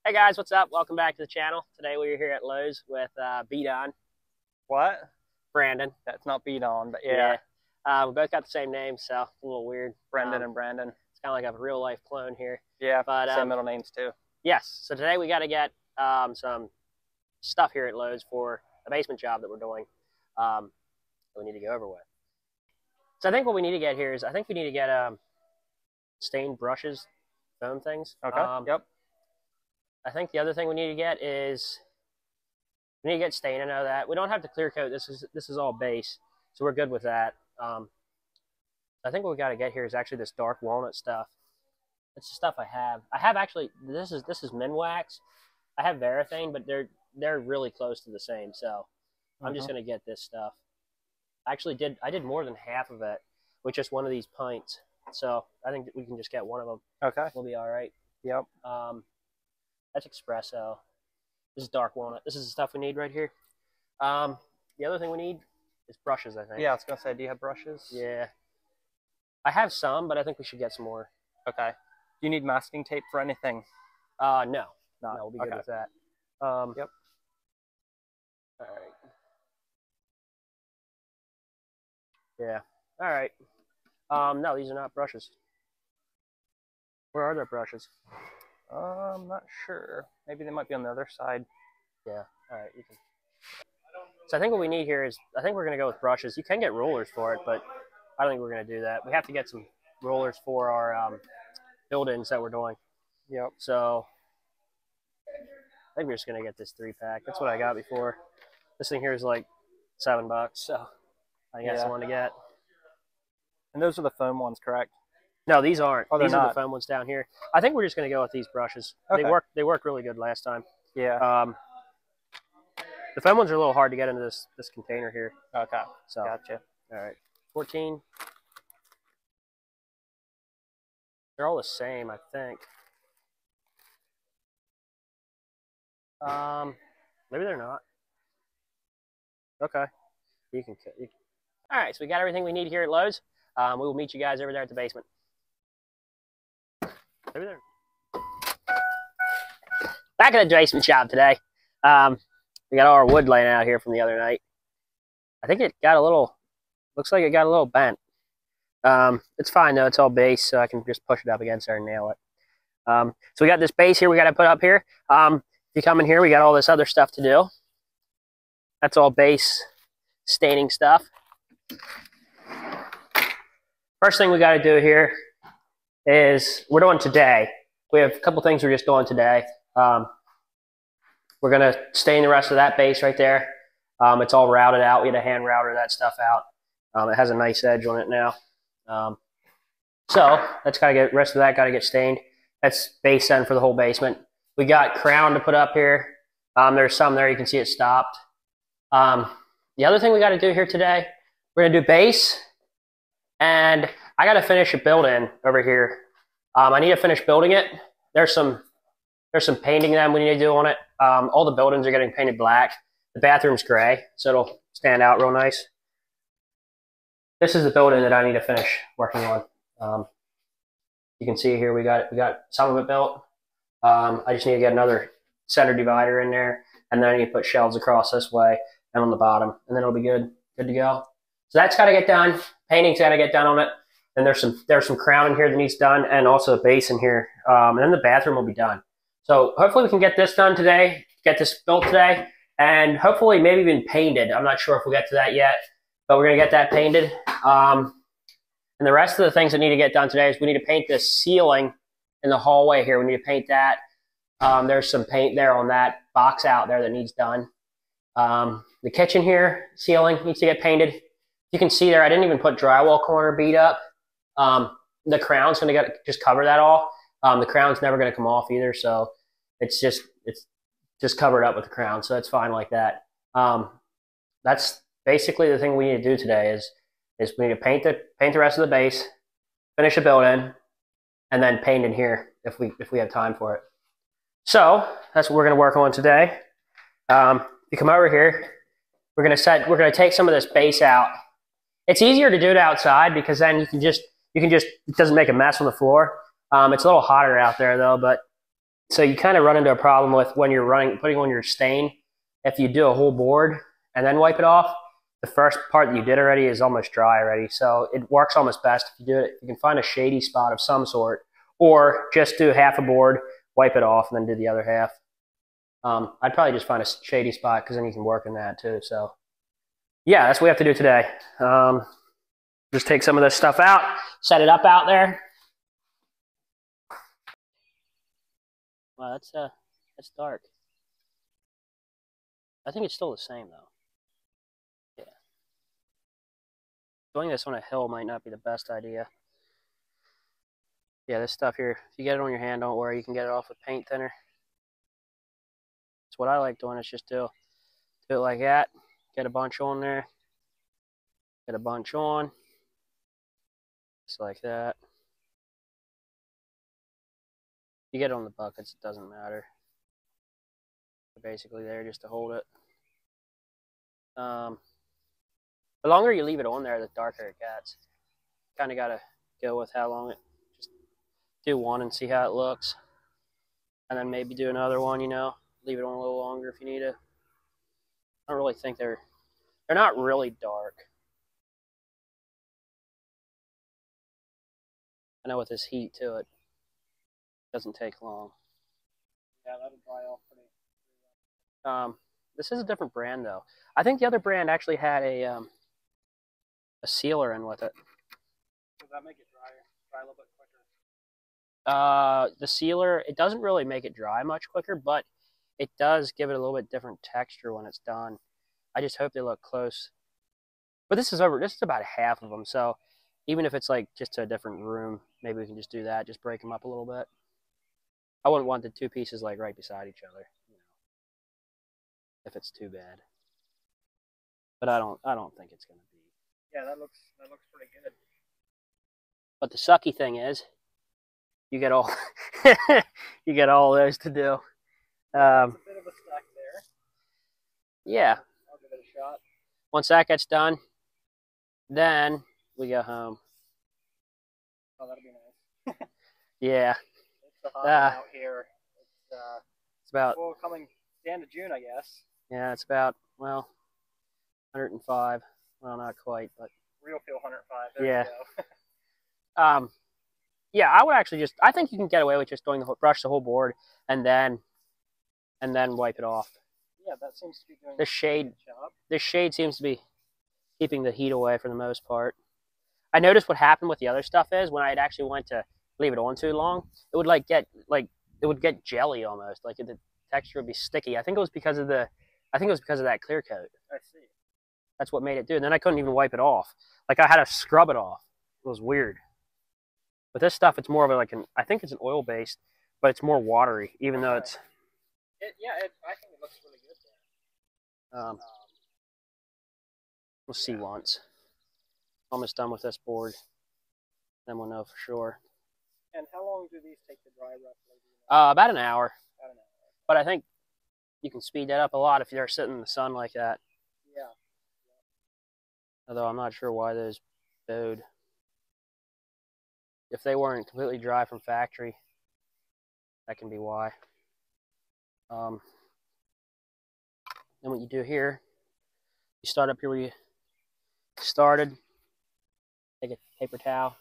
Hey guys, what's up? Welcome back to the channel. Today we're here at Lowe's with Beat On, What? Brandon. That's not beat on, but yeah. We both got the same name, so it's a little weird. Brendan and Brandon. It's kind of like a real life clone here. Yeah, but same middle names too. Yes, so today we got to get some stuff here at Lowe's for a basement job that we're doing. That we need to go over with. So I think what we need to get here is I think we need to get stained brushes, foam things. Okay. Yep. I think the other thing we need to get is we need to get stain. I know that we don't have to clear coat. This is all base, so we're good with that. I think what we got to get here is actually this dark walnut stuff. It's the stuff I have. I have actually this is Minwax. I have Varathane, but they're really close to the same. So I'm just gonna get this stuff. I did more than half of it with just one of these pints. So I think we can just get one of them. Okay. We'll be all right. Yep. That's espresso. This is dark walnut. This is the stuff we need right here. The other thing we need is brushes, I think. Yeah, I was gonna say, do you have brushes? Yeah. I have some, but I think we should get some more. Okay. Do you need masking tape for anything? No. No, we'll be good with that. Yep. All right. Yeah. All right. No, these are not brushes. Where are their brushes? I'm not sure. Maybe they might be on the other side. Yeah. All right. You can. So I think what we need here is I think we're gonna go with brushes. You can get rollers for it, but I don't think we're gonna do that. We have to get some rollers for our build-ins that we're doing. Yep. So I think we're just gonna get this 3-pack. That's what I got before. This thing here is like $7, so I think that's the one to get. And those are the foam ones, correct? No, these aren't. Oh, these are the foam ones down here. I think we're just gonna go with these brushes. Okay. They worked really good last time. Yeah. The foam ones are a little hard to get into this container here. Okay. So Gotcha. All right. 14. They're all the same, I think. Maybe they're not. Okay. You can. All right. So we got everything we need here at Lowe's. We will meet you guys over there at the basement. Maybe they're back at the basement shop today. We got all our wood laying out here from the other night. I think it got a little. Looks like it got a little bent. It's fine though. It's all base, so I can just push it up against there and nail it. So we got this base here we got to put up here. If you come in here, we got all this other stuff to do. That's all base staining stuff. First thing we got to do here is we're doing today. We have a couple things we're just doing today. We're going to stain the rest of that base right there. It's all routed out. We had a hand router that stuff out. It has a nice edge on it now. So that's got to get, rest of that got to get stained. That's base end for the whole basement. We got crown to put up here. There's some there. You can see it stopped. The other thing we got to do here today, we're going to do base. And I got to finish a build-in over here. I need to finish building it. There's some painting that we need to do on it. All the buildings are getting painted black. The bathroom's gray, so it'll stand out real nice. This is the building that I need to finish working on. You can see here we got some of it built. I just need to get another center divider in there, and then I need to put shelves across this way and on the bottom, and then it'll be good to go. So that's got to get done. Painting's got to get done on it. And there's some crown in here that needs done, and also a base in here. And then the bathroom will be done. So hopefully we can get this done today, get this built today, and hopefully maybe even painted. I'm not sure if we'll get to that yet, but we're gonna get that painted. And the rest of the things that need to get done today is we need to paint the ceiling in the hallway here. We need to paint that. There's some paint there on that box out there that needs done. The kitchen here, ceiling needs to get painted. You can see there, I didn't even put drywall corner bead up. The crown's going to just cover that all. The crown's never going to come off either, so it's just covered up with the crown, so it's fine like that. That's basically the thing we need to do today is we need to paint the rest of the base, finish a build-in, and then paint in here if we have time for it. So that's what we're going to work on today. You come over here, we're going to take some of this base out. It's easier to do it outside because then you can just, it doesn't make a mess on the floor. It's a little hotter out there though, but So you kind of run into a problem with when you're putting on your stain. If you do a whole board and then wipe it off, the first part that you did already is almost dry already. So it works almost best if you do it. You can find a shady spot of some sort, or just do half a board, wipe it off, and then do the other half. I'd probably just find a shady spot because then you can work in that too. So yeah, that's what we have to do today. Just take some of this stuff out, set it up out there. Wow, that's dark. I think it's still the same though. Yeah. Doing this on a hill might not be the best idea. Yeah, this stuff here, if you get it on your hand, don't worry, you can get it off with paint thinner. That's what I like doing, is just do it like that. Get a bunch on there. Get a bunch on. Just like that. You get it on the buckets, it doesn't matter. They're basically there just to hold it. The longer you leave it on there, the darker it gets. Kind of got to go with how long it. Just do one and see how it looks, and then maybe do another one. You know, leave it on a little longer if you need to. I don't really think they're not really dark. I know with this heat to it, doesn't take long. Yeah, that'll dry off pretty well. This is a different brand though. I think the other brand actually had a sealer in with it. Does that make it dry a little bit quicker? The sealer, it doesn't really make it dry much quicker, but it does give it a little bit different texture when it's done. I just hope they look close. But this is about half of them, so even if it's like just to a different room, maybe we can just do that, just break them up a little bit. I wouldn't want the two pieces like right beside each other, you know, if it's too bad. But I don't think it's gonna be. Yeah, that looks pretty good. But the sucky thing is, you get all you get all those to do. It's a bit of a stack there. Yeah. I'll give it a shot. Once that gets done, then we go home. Oh, that'll be nice. Yeah. It's a hot one out here. It's about. Well, coming the end of June, I guess. Yeah, it's about, well, 105. Well, not quite, but. Real feel 105. There Yeah. you go. Yeah, I would actually I think you can get away with just doing brush the whole board and then wipe it off. Yeah, that seems to be doing This shade, a good job. this shade seems to be keeping the heat away for the most part. I noticed what happened with the other stuff is when I actually went to leave it on too long, it would get jelly almost. Like the texture would be sticky. I think it was because of that clear coat. I see. That's what made it do. And then I couldn't even wipe it off. Like I had to scrub it off. It was weird. With this stuff, it's more of I think it's an oil based, but it's more watery, even though it's. I think it looks really good there. We'll see once. Almost done with this board. Then we'll know for sure. And how long do these take to dry roughly? About an hour. About an hour. But I think you can speed that up a lot if you're sitting in the sun like that. Yeah. Although I'm not sure why those bowed. If they weren't completely dry from factory, that can be why. Then what you do here, you start up here where you started, take a paper towel,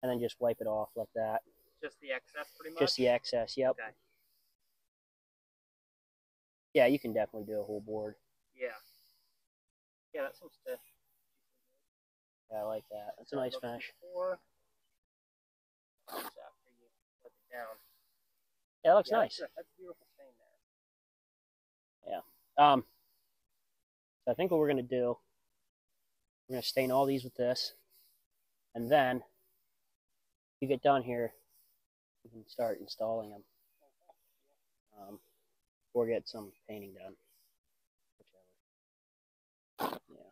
and then just wipe it off like that. Just the excess, pretty much? Just the excess, yep. Okay. Yeah, you can definitely do a whole board. Yeah. Yeah, that seems to... Yeah, I like that. That's a nice finish. After you put it down. Yeah, it looks nice. That's a beautiful stain there. Yeah. So I think what we're going to do, we're going to stain all these with this, and then if you get done here, you can start installing them. Or get some painting done. Whichever. Yeah.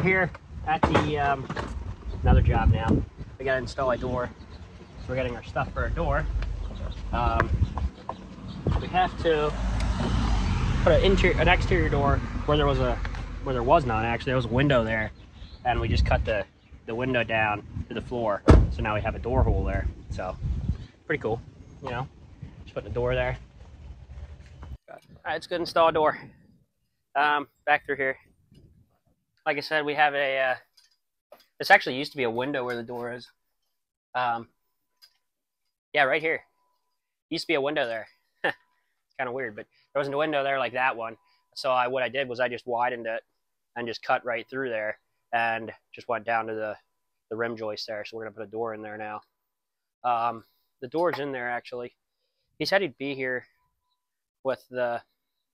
We're here at the another job now. We got to install a door. So we're getting our stuff for a door. We have to put an exterior door where there was none. Actually, there was a window there, and we just cut the window down to the floor. So now we have a door hole there. So pretty cool, you know. Just putting a door there. All right, it's good to install a door. Back through here. Like I said, we have a. This actually used to be a window where the door is. Yeah, right here. Used to be a window there. It's kind of weird, but there wasn't a window there like that one. So what I did was I just widened it and just cut right through there and just went down to the rim joist there. So we're gonna put a door in there now. The door's in there actually. He said he'd be here with the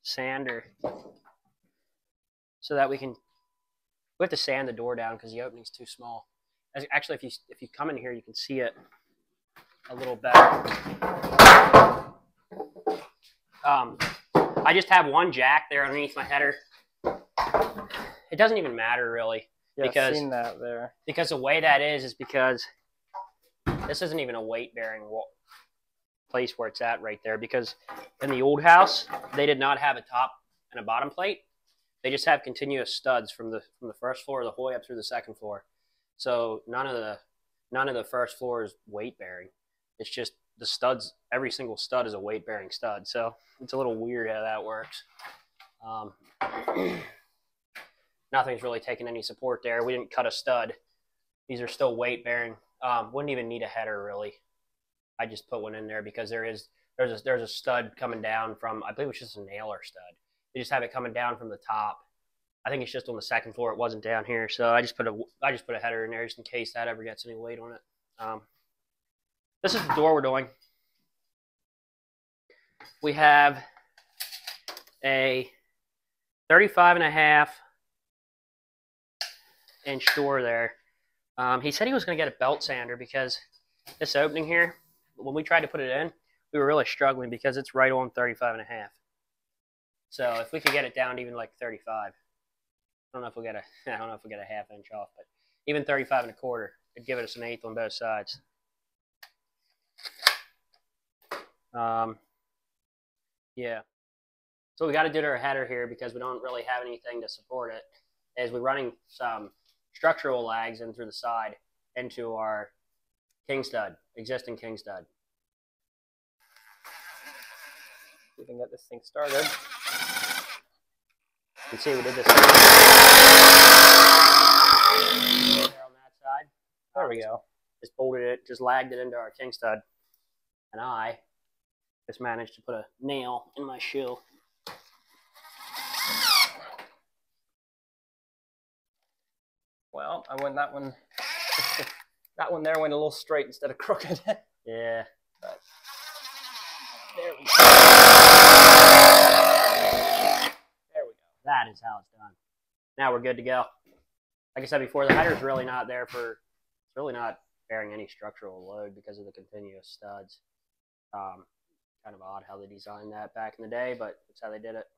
sander so that we have to sand the door down because the opening's too small. Actually, if you come in here, you can see it a little better. I just have one jack there underneath my header. It doesn't even matter really, Yeah, because I've seen that there. Because the way that is because this isn't even a weight-bearing place where it's at right there. Because in the old house, they did not have a top and a bottom plate. They just have continuous studs from the first floor the whole way up through the second floor. So none of the first floor is weight-bearing. It's just the studs. Every single stud is a weight-bearing stud. So it's a little weird how that works. Nothing's really taking any support there. We didn't cut a stud. These are still weight-bearing. Wouldn't even need a header really. I just put one in there because there's a stud coming down from, I believe it's just a nailer stud. They just have it coming down from the top. I think it's just on the second floor. It wasn't down here, so I just put a header in there just in case that ever gets any weight on it. This is the door we're doing. We have a 35.5 inch door there. He said he was going to get a belt sander because this opening here, when we tried to put it in, we were really struggling because it's right on 35.5. So if we could get it down to even like 35, I don't know if we'll get a half inch off, but even 35.25, it'd give us an eighth on both sides. Yeah. So what we got to do to our header here, because we don't really have anything to support it, is we're running some structural lags in through the side into our king stud, existing king stud. We can get this thing started. You can see we did this there on that side. There we go. Just bolted it, just lagged it into our king stud. And I just managed to put a nail in my shoe. Well, I went that one. That one there went a little straight instead of crooked. Yeah. But there we go. There we go. That is how it's done. Now we're good to go. Like I said before, the header's really not there for, it's really not bearing any structural load because of the continuous studs. Kind of odd how they designed that back in the day, but that's how they did it.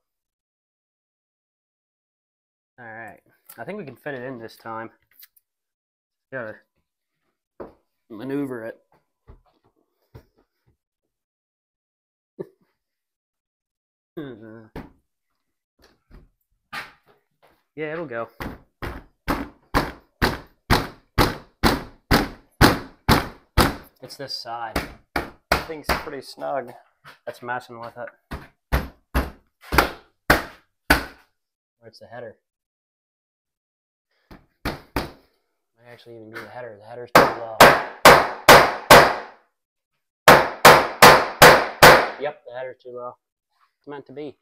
All right, I think we can fit it in this time. Gotta maneuver it. Yeah, it'll go. It's this side. Thing's pretty snug. That's messing with it. Where's the header? I actually even do the header. The header's too low. Yep, the header's too low. It's meant to be.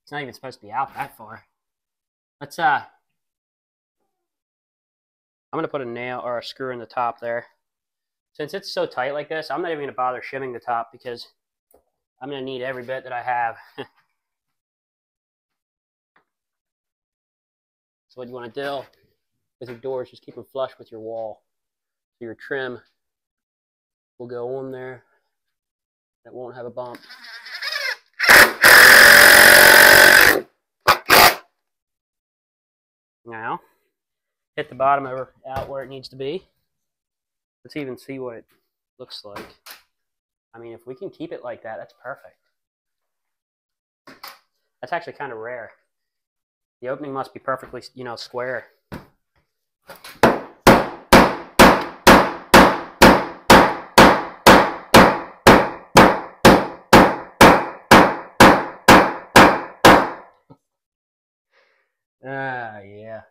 It's not even supposed to be out that far. Let's I'm gonna put a nail or a screw in the top there. Since it's so tight like this, I'm not even gonna bother shimming the top because I'm gonna need every bit that I have. So what you want to do with your doors, just keep them flush with your wall. So your trim will go on there. That won't have a bump. Now, hit the bottom out where it needs to be. Let's even see what it looks like. I mean, if we can keep it like that, that's perfect. That's actually kind of rare. The opening must be perfectly, square. Yeah.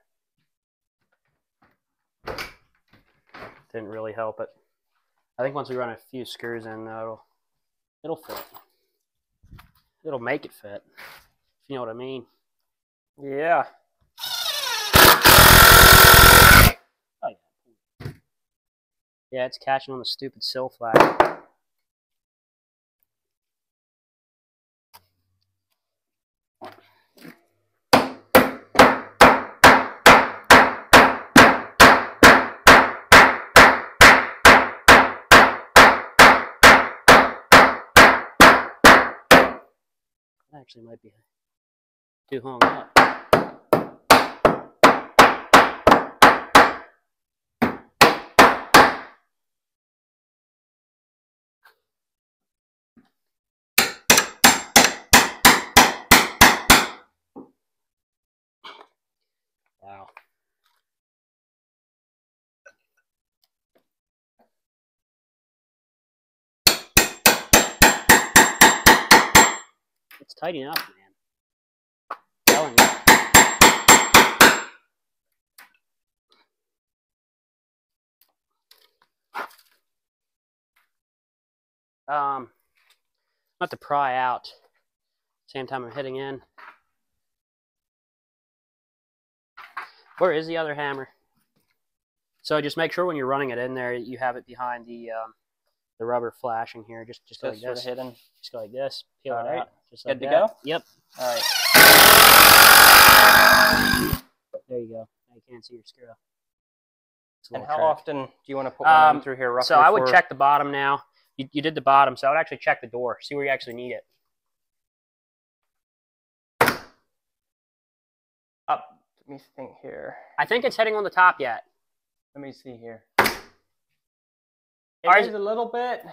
Didn't really help it. I think once we run a few screws in, though, it'll fit. It'll make it fit, if you know what I mean. Yeah. Oh, yeah. Yeah, it's catching on the stupid sill flag. Actually might be too hung up. Wow. It's tight enough, man. I'm telling you. I'm about to pry out. Same time I'm hitting in. Where is the other hammer? So just make sure when you're running it in there, you have it behind the rubber flashing here. Just go like this. Hidden. Just go like this. Peel it out. Just like that. Good to go? Yep. All right. There you go. Now you can't see your screw. And how often do you want to put one in through here? Roughly so I would check the bottom now. You did the bottom, so I would actually check the door, see where you actually need it. Up. Let me think here. I think it's hitting on the top yet. Let me see here. It is a little bit.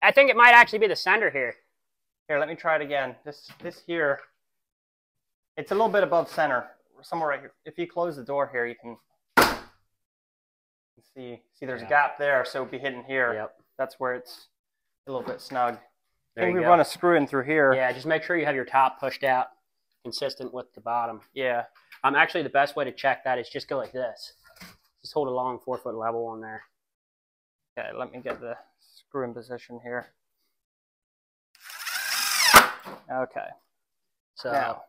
I think it might actually be the center here. Here, let me try it again. This here, it's a little bit above center, somewhere right here. If you close the door here, you can see there's a gap there, so it'll be hidden here. Yep. That's where it's a little bit snug. There you we go. Run a screw in through here. Yeah, just make sure you have your top pushed out, consistent with the bottom. Yeah. Actually, the best way to check that is just go like this. Just hold a long 4-foot level on there. Okay, let me get the screw in position here. Okay. So now,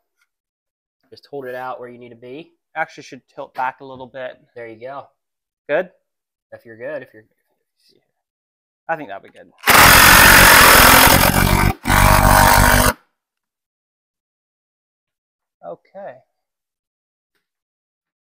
just hold it out where you need to be. Actually should tilt back a little bit. There you go. Good? If you're good. I think that'll be good. Okay.